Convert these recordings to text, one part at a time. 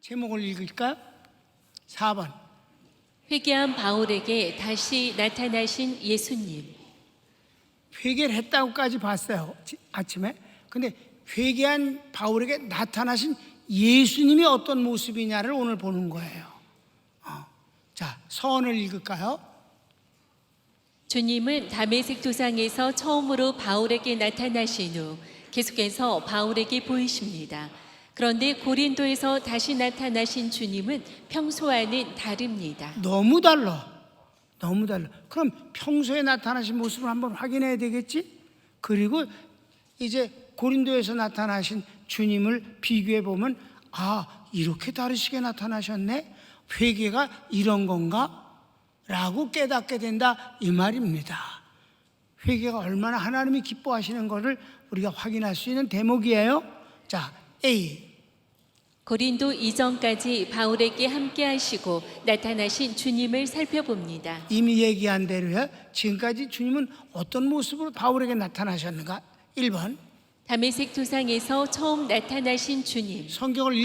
제목을 읽을까요? 4번. 회개한 바울에게 다시 나타나신 예수님. 회개를 했다고까지 봤어요, 아침에. 근데 회개한 바울에게 나타나신 예수님이 어떤 모습이냐를 오늘 보는 거예요. 자, 서원을 읽을까요? 주님은 다메섹 도상에서 처음으로 바울에게 나타나신 후 계속해서 바울에게 보이십니다. 그런데 고린도에서 다시 나타나신 주님은 평소와는 다릅니다. 너무 달라. 그럼 평소에 나타나신 모습을 한번 확인해야 되겠지? 그리고 이제 고린도에서 나타나신 주님을 비교해 보면, 아, 이렇게 다르시게 나타나셨네? 회개가 이런 건가? 라고 깨닫게 된다, 이 말입니다. 회개가 얼마나 하나님이 기뻐하시는 것을 우리가 확인할 수 있는 대목이에요. 자, A. 고린도 이전까지 바울에게 함께 하시고 나타나신 주님을 살펴봅니다. 이미 얘기한 대로요, 지금까지 주님은 어떤 모습으로 바울에게 나타나셨는가? 1번. 다메섹 도상에서 처음 나타나신 주님. 성경을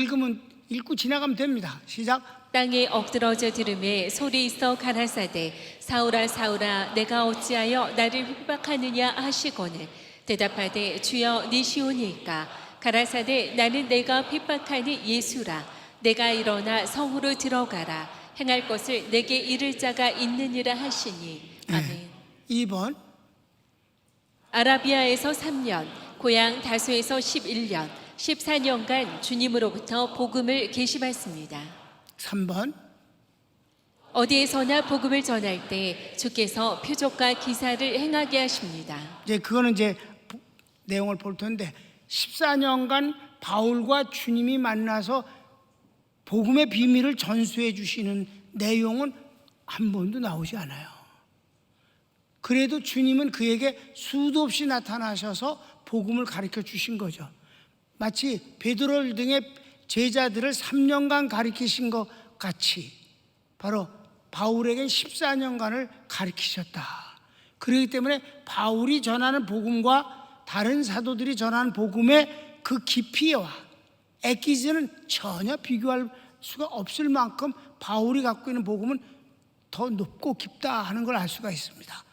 읽고 지나가면 됩니다. 시작. 땅에 엎드러져 들음에 소리 있어 가라사대 사울아 사울아 내가 어찌하여 나를 핍박하느냐 하시거늘 대답하되 주여 니시오니까 가라사대 나는 내가 핍박하니 예수라 내가 일어나 성으로 들어가라 행할 것을 내게 이를 자가 있느니라 하시니 아멘. 2번. 아라비아에서 3년 고향 다소에서 11년 14년간 주님으로부터 복음을 계시받습니다. 3번. 어디에서나 복음을 전할 때 주께서 표적과 기사를 행하게 하십니다. 이제 그거는 이제 내용을 볼 텐데 14년간 바울과 주님이 만나서 복음의 비밀을 전수해 주시는 내용은 한 번도 나오지 않아요. 그래도 주님은 그에게 수도 없이 나타나셔서 복음을 가르쳐 주신 거죠. 마치 베드로 등의 제자들을 3년간 가르치신 것 같이 바로 바울에게 14년간을 가르치셨다. 그렇기 때문에 바울이 전하는 복음과 다른 사도들이 전하는 복음의 그 깊이와 액기즈는 전혀 비교할 수가 없을 만큼 바울이 갖고 있는 복음은 더 높고 깊다 하는 걸 알 수가 있습니다.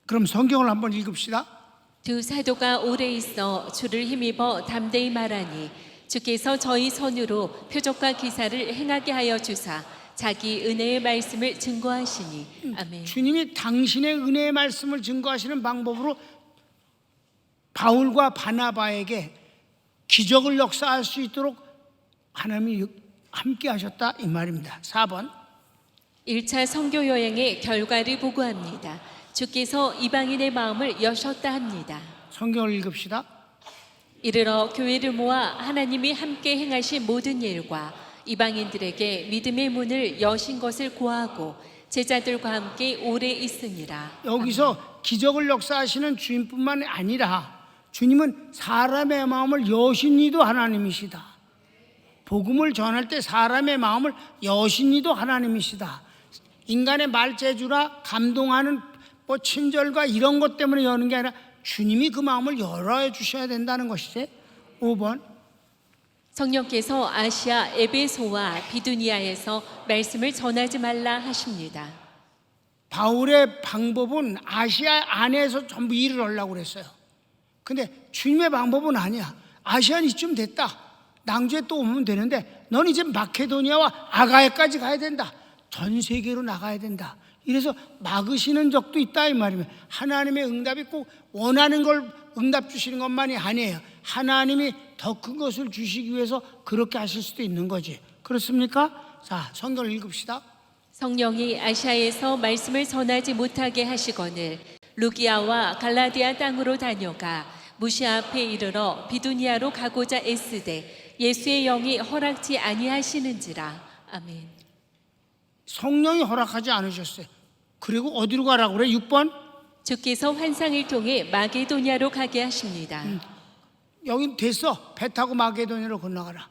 그럼 성경을 한번 읽읍시다. 두 사도가 오래 있어 주를 힘입어 담대히 말하니 주께서 저희 손으로 표적과 기사를 행하게 하여 주사 자기 은혜의 말씀을 증거하시니 아멘. 주님이 당신의 은혜의 말씀을 증거하시는 방법으로 바울과 바나바에게 기적을 역사할 수 있도록 하나님이 함께 하셨다, 이 말입니다. 4번. 1차 선교 여행의 결과를 보고합니다. 주께서 이방인의 마음을 여셨다 합니다. 성경을 읽읍시다. 이르러 교회를 모아 하나님이 함께 행하신 모든 일과 이방인들에게 믿음의 문을 여신 것을 고하고 제자들과 함께 오래 있으니라. 여기서 기적을 역사하시는 주님뿐만 아니라 주님은 사람의 마음을 여신 이도 하나님이시다. 복음을 전할 때 사람의 마음을 여신 이도 하나님이시다. 인간의 말재주라 감동하는 친절과 이런 것 때문에 여는 게 아니라 주님이 그 마음을 열어 주셔야 된다는 것이지. 5번. 성령께서 아시아 에베소와 비두니아에서 말씀을 전하지 말라 하십니다. 바울의 방법은 아시아 안에서 전부 일을 하려고 그랬어요. 근데 주님의 방법은 아니야. 아시아는 이쯤 됐다. 낭주에 또 오면 되는데 넌 이제 마케도니아와 아가야까지 가야 된다. 전 세계로 나가야 된다. 이래서 막으시는 적도 있다, 이 말이면 하나님의 응답이 꼭 원하는 걸 응답 주시는 것만이 아니에요. 하나님이 더 큰 것을 주시기 위해서 그렇게 하실 수도 있는 거지. 그렇습니까? 자, 성경을 읽읍시다. 성령이 아시아에서 말씀을 전하지 못하게 하시거늘 루기아와 갈라디아 땅으로 다녀가 무시아 앞에 이르러 비두니아로 가고자 애쓰되 예수의 영이 허락지 아니하시는지라. 아멘. 성령이 허락하지 않으셨어요. 그리고 어디로 가라고 그래? 6번. 주께서 환상을 통해 마게도냐로 가게 하십니다. 여기 됐어. 배 타고 마게도냐로 건너가라.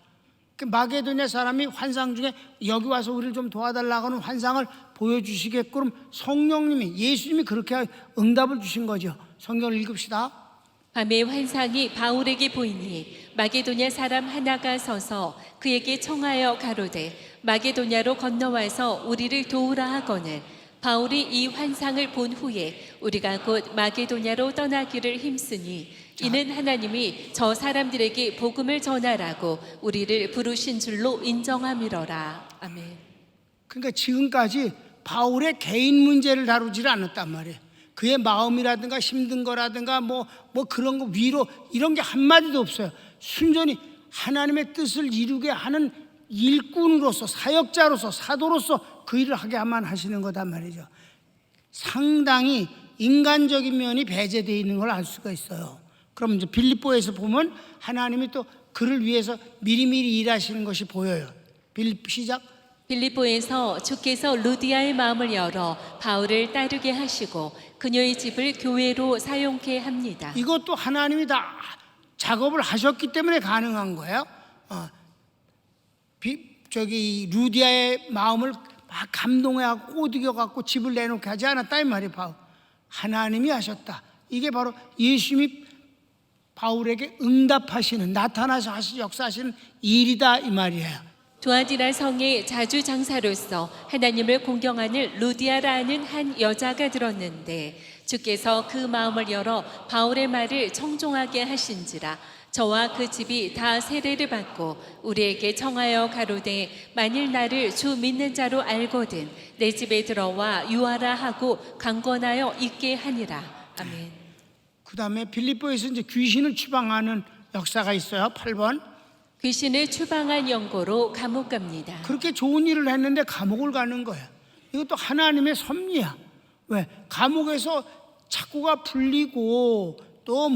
그 마게도냐 사람이 환상 중에 여기 와서 우리를 좀 도와달라고 하는 환상을 보여주시게끔 성령님이, 예수님이 그렇게 응답을 주신 거죠. 성경을 읽읍시다. 밤의 환상이 바울에게 보이니 마게도냐 사람 하나가 서서 그에게 청하여 가로되 마게도냐로 건너와서 우리를 도우라 하거늘 바울이 이 환상을 본 후에 우리가 곧 마게도냐로 떠나기를 힘쓰니 이는 하나님이 저 사람들에게 복음을 전하라고 우리를 부르신 줄로 인정함이러라. 아멘. 그러니까 지금까지 바울의 개인 문제를 다루지를 않았단 말이에요. 그의 마음이라든가 힘든 거라든가 뭐 그런 거 위로 이런 게 한마디도 없어요. 순전히 하나님의 뜻을 이루게 하는 일꾼으로서 사역자로서 사도로서 그 일을 하게만 하시는 거단 말이죠. 상당히 인간적인 면이 배제되어 있는 걸 알 수가 있어요. 그럼 이제 빌립보에서 보면 하나님이 또 그를 위해서 미리미리 일하시는 것이 보여요. 시작. 빌립보에서 주께서 루디아의 마음을 열어 바울을 따르게 하시고 그녀의 집을 교회로 사용케 합니다. 이것도 하나님이 다 작업을 하셨기 때문에 가능한 거예요. 루디아의 마음을 막 감동해갖고 꼬드겨갖고 집을 내놓게 하지 않았다 이 말이에요. 바울. 하나님이 하셨다. 이게 바로 예수님이 바울에게 응답하시는, 나타나서 역사하시는 일이다 이 말이에요. 두아디라 성의 자주장사로서 하나님을 공경하는 루디아라는 한 여자가 들었는데 주께서 그 마음을 열어 바울의 말을 청종하게 하신지라 저와 그 집이 다 세례를 받고 우리에게 청하여 가로되 만일 나를 주 믿는 자로 알거든 내 집에 들어와 유하라 하고 강권하여 있게 하니라. 아멘. 그 다음에 빌립보에서 이제 귀신을 추방하는 역사가 있어요. 8번. 귀신을 추방한 연고로 감옥 갑니다. 그렇게 좋은 일을 했는데 감옥을 가는 거야. 이것도 하나님의 섭리야. 왜? 감옥에서 착고가 풀리고 또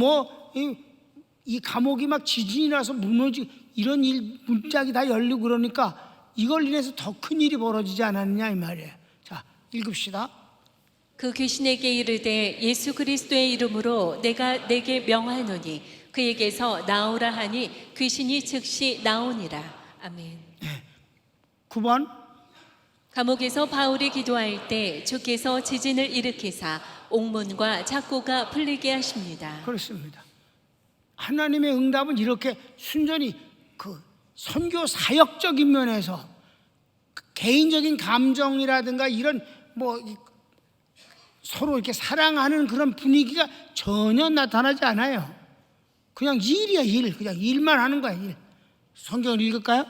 이 감옥이 막 지진이 나서 무너지고 이런 일 문짝이 다 열리고 그러니까 이걸 인해서 더 큰 일이 벌어지지 않았느냐 이 말이에요. 자, 읽읍시다. 그 귀신에게 이르되 예수 그리스도의 이름으로 내가 내게 명하노니 그에게서 나오라 하니 귀신이 즉시 나오니라. 아멘. 9번. 감옥에서 바울이 기도할 때 주께서 지진을 일으키사 옥문과 착고가 풀리게 하십니다. 그렇습니다. 하나님의 응답은 이렇게 순전히 그 선교 사역적인 면에서 개인적인 감정이라든가 이런 서로 이렇게 사랑하는 그런 분위기가 전혀 나타나지 않아요. 그냥 일이야, 일. 그냥 일만 하는 거야, 일. 성경을 읽을까요?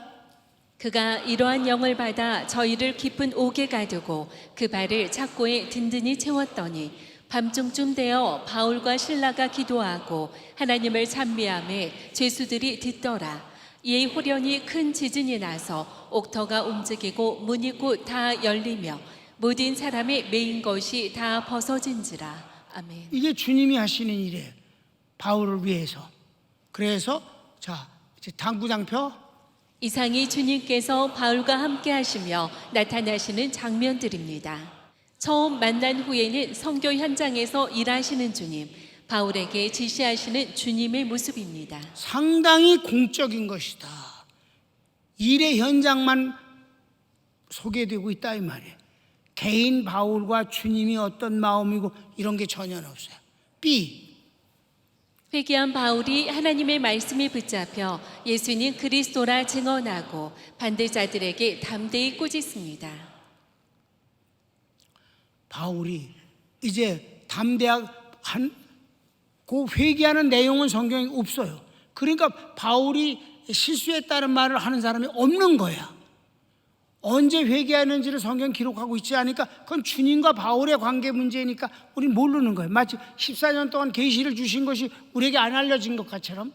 그가 이러한 영을 받아 저희를 깊은 옥에 가두고 그 발을 착고에 든든히 채웠더니 밤중쯤 되어 바울과 실라가 기도하고 하나님을 찬미하며 죄수들이 듣더라. 이에 호련히 큰 지진이 나서 옥터가 움직이고 문이 곧 다 열리며 모든 사람의 메인 것이 다 벗어진지라. 아멘. 이게 주님이 하시는 일이에요. 바울을 위해서. 그래서 자, 이제 당구장표. 이상이 주님께서 바울과 함께 하시며 나타나시는 장면들입니다. 처음 만난 후에는 선교 현장에서 일하시는 주님, 바울에게 지시하시는 주님의 모습입니다. 상당히 공적인 것이다. 일의 현장만 소개되고 있다 이 말이에요. 개인 바울과 주님이 어떤 마음이고 이런 게 전혀 없어요. B. 회개한 바울이 하나님의 말씀에 붙잡혀 예수님 그리스도라 증언하고 반대자들에게 담대히 꾸짖습니다. 바울이 이제 그 회개하는 내용은 성경에 없어요. 그러니까 바울이 실수했다는 말을 하는 사람이 없는 거야. 언제 회개하는지를 성경 기록하고 있지 않으니까 그건 주님과 바울의 관계 문제니까 우리는 모르는 거예요. 마치 14년 동안 계시를 주신 것이 우리에게 안 알려진 것처럼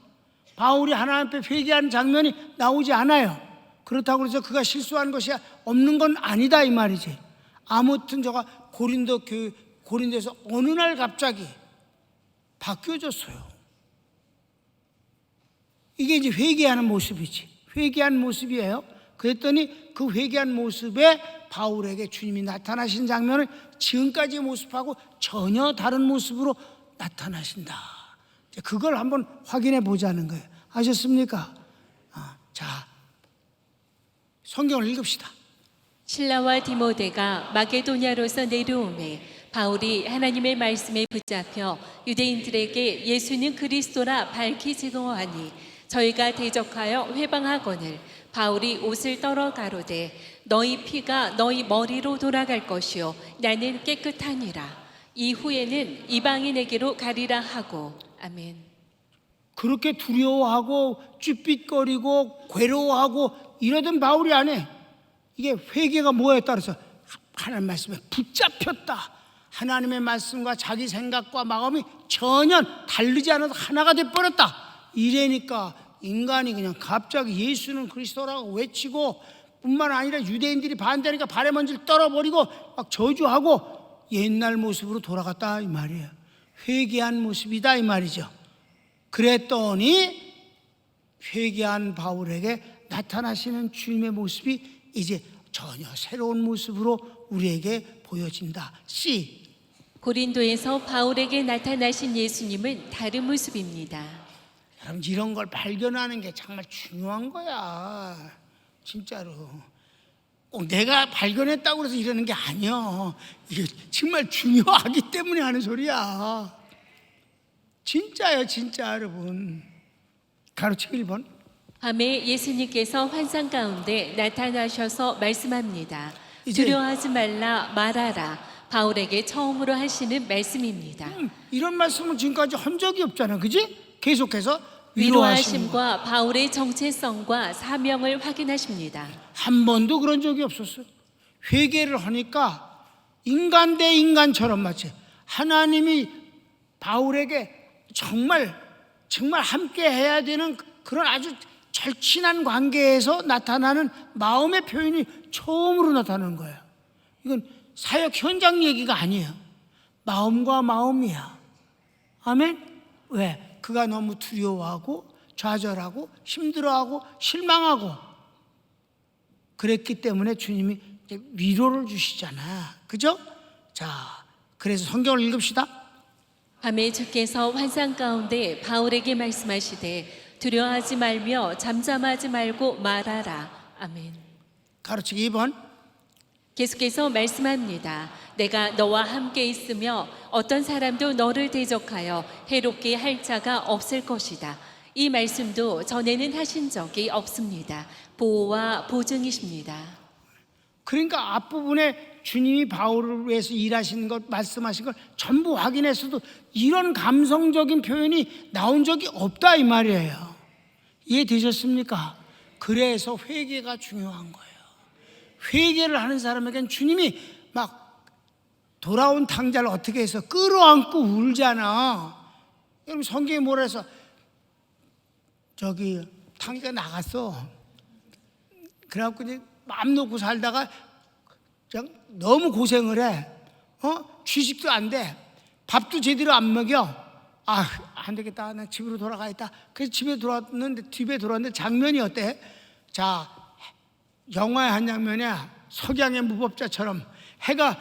바울이 하나님 앞에 회개하는 장면이 나오지 않아요. 그렇다고 해서 그가 실수한 것이 없는 건 아니다 이 말이지. 아무튼 저가 고린도에서 어느 날 갑자기 바뀌어졌어요. 이게 이제 회개하는 모습이지. 회개한 모습이에요. 그랬더니 그 회개한 모습에 바울에게 주님이 나타나신 장면을 지금까지의 모습하고 전혀 다른 모습으로 나타나신다. 그걸 한번 확인해 보자는 거예요. 아셨습니까? 자, 성경을 읽읍시다. 실라와 디모데가 마게도냐로서 내려오매 바울이 하나님의 말씀에 붙잡혀 유대인들에게 예수는 그리스도라 밝히 증거하니 저희가 대적하여 회방하거늘 바울이 옷을 떨어 가로되 너희 피가 너희 머리로 돌아갈 것이요 나는 깨끗하니라. 이후에는 이방인에게로 가리라 하고. 아멘. 그렇게 두려워하고 쭈삣거리고 괴로워하고 이러던 바울이 안 해. 이게 회개가 뭐에 따라서 하나님 말씀에 붙잡혔다. 하나님의 말씀과 자기 생각과 마음이 전혀 다르지 않아서 하나가 돼버렸다. 이래니까 인간이 그냥 갑자기 예수는 그리스도라고 외치고 뿐만 아니라 유대인들이 반대하니까 발에 먼지를 떨어버리고 막 저주하고 옛날 모습으로 돌아갔다 이 말이에요. 회개한 모습이다 이 말이죠. 그랬더니 회개한 바울에게 나타나시는 주님의 모습이 이제 전혀 새로운 모습으로 우리에게 보여진다. C. 고린도에서 바울에게 나타나신 예수님은 다른 모습입니다. 여러분 이런 걸 발견하는 게 정말 중요한 거야. 진짜로. 꼭 내가 발견했다고 해서 이러는 게 아니야. 이게 정말 중요하기 때문에 하는 소리야. 진짜예요, 진짜 여러분. 가로치기 1번. 밤에 예수님께서 환상 가운데 나타나셔서 말씀합니다. 이제- 두려워하지 말라 말하라. 바울에게 처음으로 하시는 말씀입니다. 이런 말씀은 지금까지 한 적이 없잖아, 그지? 계속해서 위로하심과 위로하심과 바울의 정체성과 사명을 확인하십니다. 한 번도 그런 적이 없었어요. 회개를 하니까 인간 대 인간처럼 마치 하나님이 바울에게 정말 함께 해야 되는 그런 아주 절친한 관계에서 나타나는 마음의 표현이 처음으로 나타나는 거예요. 이건 사역 현장 얘기가 아니에요. 마음과 마음이야. 아멘? 왜? 그가 너무 두려워하고 좌절하고 힘들어하고 실망하고 그랬기 때문에 주님이 이제 위로를 주시잖아. 그죠? 자, 그래서 성경을 읽읍시다. 밤에 주께서 환상 가운데 바울에게 말씀하시되 두려워하지 말며 잠잠하지 말고 말하라. 아멘. 가르치기 2번. 계속해서 말씀합니다. 내가 너와 함께 있으며 어떤 사람도 너를 대적하여 해롭게 할 자가 없을 것이다. 이 말씀도 전에는 하신 적이 없습니다. 보호와 보증이십니다. 그러니까 앞부분에 주님이 바울을 위해서 일하신 것, 말씀하신 걸 전부 확인했어도 이런 감성적인 표현이 나온 적이 없다 이 말이에요. 이해되셨습니까? 그래서 회개가 중요한 거예요. 회개를 하는 사람에겐 주님이 막 돌아온 탕자를 어떻게 해서 끌어안고 울잖아. 여러분 성경에 뭐라 해서 저기 탕자가 나갔어. 그래갖고 이제 마음 놓고 살다가 그냥 너무 고생을 해. 취직도 안 돼. 밥도 제대로 안 먹여. 안 되겠다. 나 집으로 돌아가야겠다. 그래서 집에 돌아왔는데 장면이 어때? 자, 영화의 한 장면이야. 석양의 무법자처럼 해가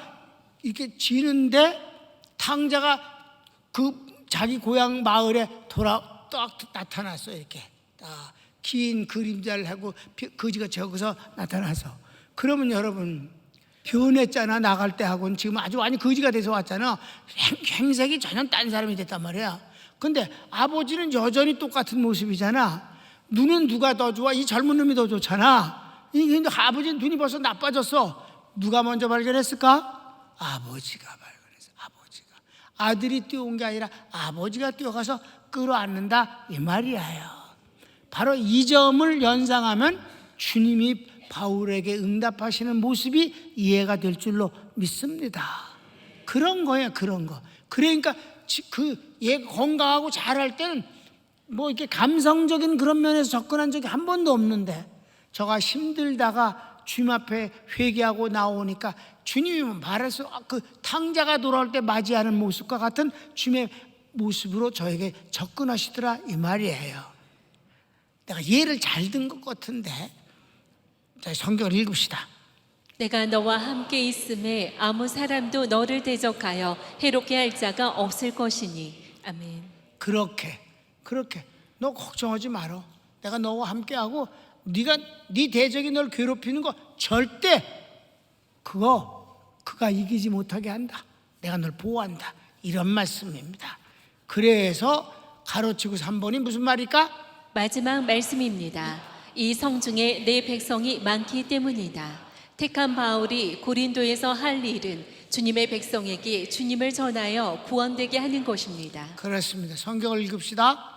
이렇게 지는데 탕자가 그 자기 고향 마을에 딱 나타났어. 이렇게 딱 긴 그림자를 하고 거지가 저기서 나타나서. 그러면 여러분 변했잖아. 나갈 때 하고는 지금 아주 많이 거지가 돼서 왔잖아. 행색이 전혀 딴 사람이 됐단 말이야. 근데 아버지는 여전히 똑같은 모습이잖아. 눈은 누가 더 좋아? 이 젊은 놈이 더 좋잖아. 근데 아버지는 눈이 벌써 나빠졌어. 누가 먼저 발견했을까? 아버지가 발견했어. 아버지가. 아들이 뛰어온 게 아니라 아버지가 뛰어가서 끌어안는다 이 말이에요. 바로 이 점을 연상하면 주님이 바울에게 응답하시는 모습이 이해가 될 줄로 믿습니다. 그런 거예요, 그런 거. 그러니까 얘 건강하고 잘할 때는 뭐 이렇게 감성적인 그런 면에서 접근한 적이 한 번도 없는데 저가 힘들다가 주님 앞에 회개하고 나오니까 주님이 말해서 그 탕자가 돌아올 때 맞이하는 모습과 같은 주님의 모습으로 저에게 접근하시더라 이 말이에요. 내가 예를 잘 든 것 같은데 자, 성경을 읽읍시다. 내가 너와 함께 있음에 아무 사람도 너를 대적하여 해롭게 할 자가 없을 것이니. 아멘. 그렇게 너 걱정하지 마라. 내가 너와 함께하고 네 대적이 널 괴롭히는 거 절대 그가 이기지 못하게 한다. 내가 널 보호한다, 이런 말씀입니다. 그래서 가로치고 3번이 무슨 말일까? 마지막 말씀입니다. 이 성중에 내 백성이 많기 때문이다. 택한 바울이 고린도에서 할 일은 주님의 백성에게 주님을 전하여 구원되게 하는 것입니다. 그렇습니다. 성경을 읽읍시다.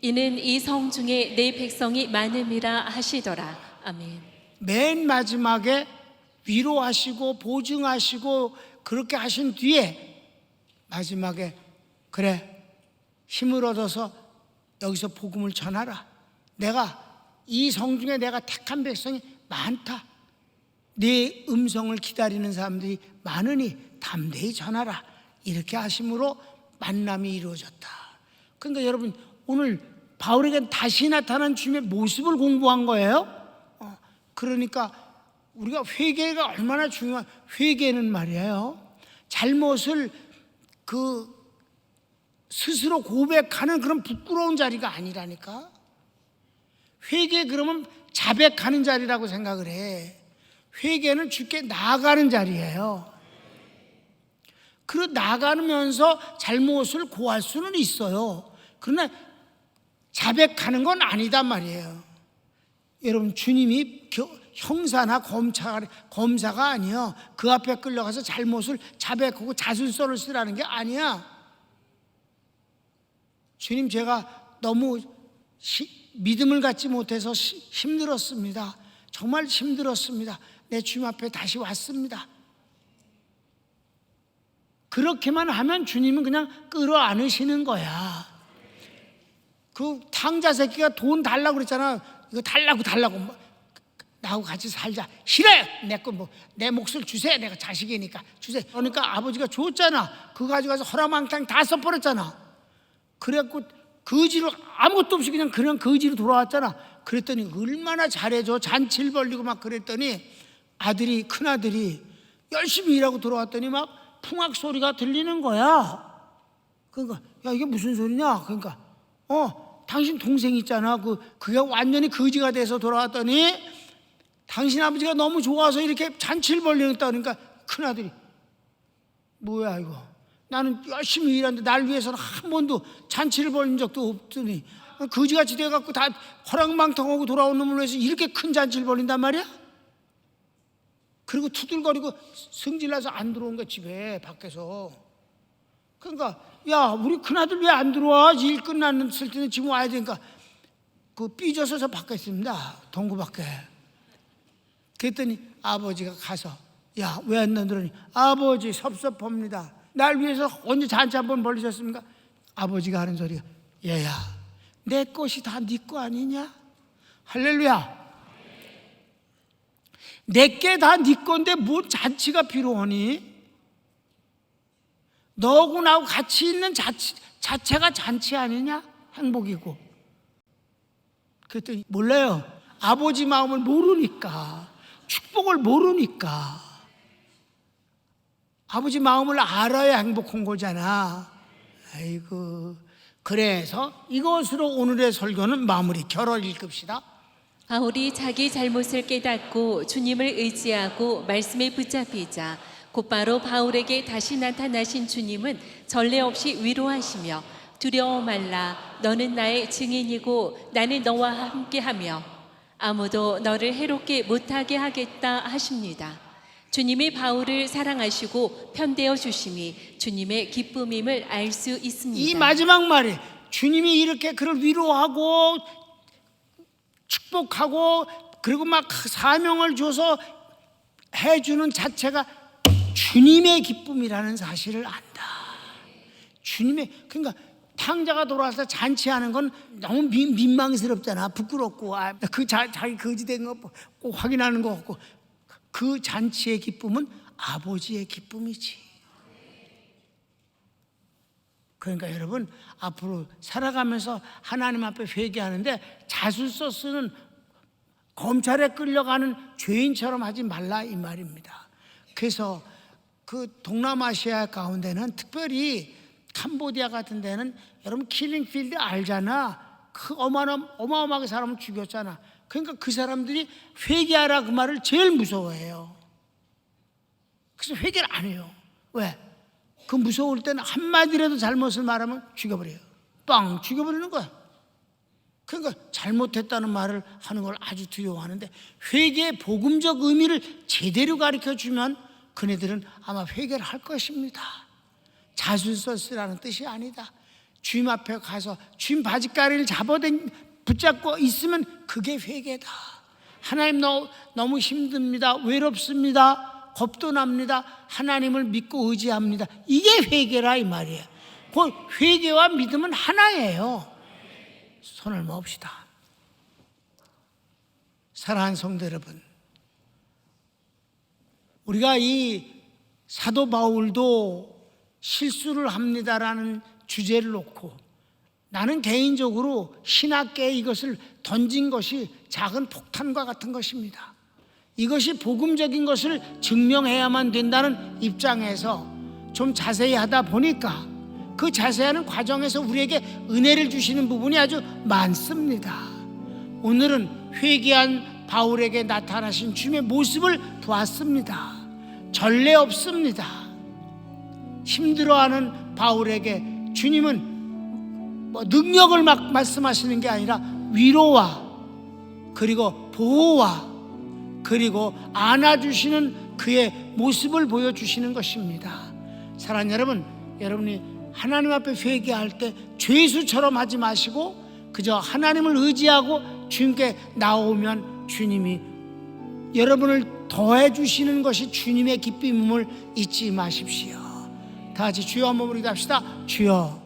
이는 이 성중에 내 백성이 많음이라 하시더라. 아멘. 맨 마지막에 위로하시고 보증하시고 그렇게 하신 뒤에 마지막에 그래, 힘을 얻어서 여기서 복음을 전하라. 내가 이 성중에 내가 택한 백성이 많다. 네 음성을 기다리는 사람들이 많으니 담대히 전하라. 이렇게 하심으로 만남이 이루어졌다. 그러니까 여러분, 오늘 바울에게 다시 나타난 주님의 모습을 공부한 거예요. 그러니까 우리가 회개가 얼마나 중요한, 회개는 말이에요, 잘못을 스스로 고백하는 그런 부끄러운 자리가 아니라니까. 회개 그러면 자백하는 자리라고 생각을 해. 회개는 주께 나아가는 자리예요. 그리고 나가면서 잘못을 고할 수는 있어요. 그러나 자백하는 건 아니단 말이에요. 여러분, 주님이 형사나 검사가 아니에요. 그 앞에 끌려가서 잘못을 자백하고 자술서를 쓰라는 게 아니야. 주님, 제가 너무 믿음을 갖지 못해서 힘들었습니다. 정말 힘들었습니다. 내 주님 앞에 다시 왔습니다. 그렇게만 하면 주님은 그냥 끌어안으시는 거야. 그 탕자 새끼가 돈 달라고 그랬잖아. 이거 달라고 나하고 같이 살자. 싫어요. 내 몫을 주세요. 내가 자식이니까 주세요. 그러니까 아버지가 줬잖아. 그거 가져가서 허랑망탕 다 써버렸잖아. 그래갖고 거지로, 아무것도 없이 그냥 거지로 돌아왔잖아. 그랬더니 얼마나 잘해줘. 잔치를 벌리고 막 그랬더니 큰아들이 열심히 일하고 돌아왔더니 막 풍악 소리가 들리는 거야. 그러니까 야, 이게 무슨 소리냐? 그러니까 당신 동생 있잖아. 그게 완전히 거지가 돼서 돌아왔더니 당신 아버지가 너무 좋아서 이렇게 잔치를 벌리겠다. 그러니까 큰아들이 뭐야 이거, 나는 열심히 일하는데 날 위해서는 한 번도 잔치를 벌린 적도 없더니 거지같이 돼갖고 다 허랑망탕하고 돌아온 놈을 위해서 이렇게 큰 잔치를 벌린단 말이야? 그리고 투들거리고 성질나서 안 들어온 거야, 집에 밖에서. 그러니까 야, 우리 큰아들 왜 안 들어와? 일 끝났을 때는 지금 와야 되니까 삐져서 저 밖에 있습니다. 동구 밖에. 그랬더니 아버지가 가서 야, 왜 안 나들어니? 아버지 섭섭합니다. 날 위해서 언제 잔치 한번 벌리셨습니까? 아버지가 하는 소리가, 얘야, 내 것이 다 네 거 아니냐? 할렐루야. 내게 다 네 건데 뭔 잔치가 필요하니? 너하고 나하고 같이 있는 자체가 잔치 아니냐? 행복이고. 그랬더니 몰라요. 아버지 마음을 모르니까, 축복을 모르니까. 아버지 마음을 알아야 행복한 거잖아. 아이고. 그래서 이것으로 오늘의 설교는 마무리, 결을 읽읍시다. 바울이 자기 잘못을 깨닫고 주님을 의지하고 말씀에 붙잡히자 곧바로 바울에게 다시 나타나신 주님은 전례 없이 위로하시며 두려워 말라, 너는 나의 증인이고 나는 너와 함께하며 아무도 너를 해롭게 못하게 하겠다 하십니다. 주님이 바울을 사랑하시고 편대어 주심이 주님의 기쁨임을 알 수 있습니다. 이 마지막 말이, 주님이 이렇게 그를 위로하고 축복하고 그리고 막 사명을 줘서 해주는 자체가 주님의 기쁨이라는 사실을 안다. 그러니까 탕자가 돌아와서 잔치하는 건 너무 민망스럽잖아. 부끄럽고 자기 거지된 거 꼭 확인하는 거 같고. 그 잔치의 기쁨은 아버지의 기쁨이지. 그러니까 여러분, 앞으로 살아가면서 하나님 앞에 회개하는데 자술서 쓰는, 검찰에 끌려가는 죄인처럼 하지 말라, 이 말입니다. 그래서 동남아시아 가운데는, 특별히 캄보디아 같은 데는 여러분 킬링필드 알잖아. 어마어마하게 사람을 죽였잖아. 그러니까 그 사람들이 회개하라 그 말을 제일 무서워해요. 그래서 회개를 안 해요. 왜? 그 무서울 때는 한마디라도 잘못을 말하면 죽여버려요. 빵 죽여버리는 거야. 그러니까 잘못했다는 말을 하는 걸 아주 두려워하는데, 회개의 복음적 의미를 제대로 가르쳐주면 그네들은 아마 회개를 할 것입니다. 자술서스라는 뜻이 아니다. 주님 앞에 가서 주님 바짓가리를 붙잡고 있으면 그게 회개다. 하나님 너무 힘듭니다. 외롭습니다. 겁도 납니다. 하나님을 믿고 의지합니다. 이게 회개라 이 말이에요. 그 회개와 믿음은 하나예요. 손을 모읍시다. 사랑하는 성도 여러분, 우리가 이 사도 바울도 실수를 합니다라는 주제를 놓고, 나는 개인적으로 신학계에 이것을 던진 것이 작은 폭탄과 같은 것입니다. 이것이 복음적인 것을 증명해야만 된다는 입장에서 좀 자세히 하다 보니까 그 자세하는 과정에서 우리에게 은혜를 주시는 부분이 아주 많습니다. 오늘은 회개한 바울에게 나타나신 주님의 모습을 보았습니다. 전례 없습니다. 힘들어하는 바울에게 주님은 능력을 막 말씀하시는 게 아니라 위로와 그리고 보호와 그리고 안아주시는 그의 모습을 보여주시는 것입니다. 사랑하는 여러분, 여러분이 하나님 앞에 회개할 때 죄수처럼 하지 마시고 그저 하나님을 의지하고 주님께 나오면 주님이 여러분을 더해 주시는 것이 주님의 기쁨임을 잊지 마십시오. 다 같이 주여 한번 부르기도 합시다. 주여.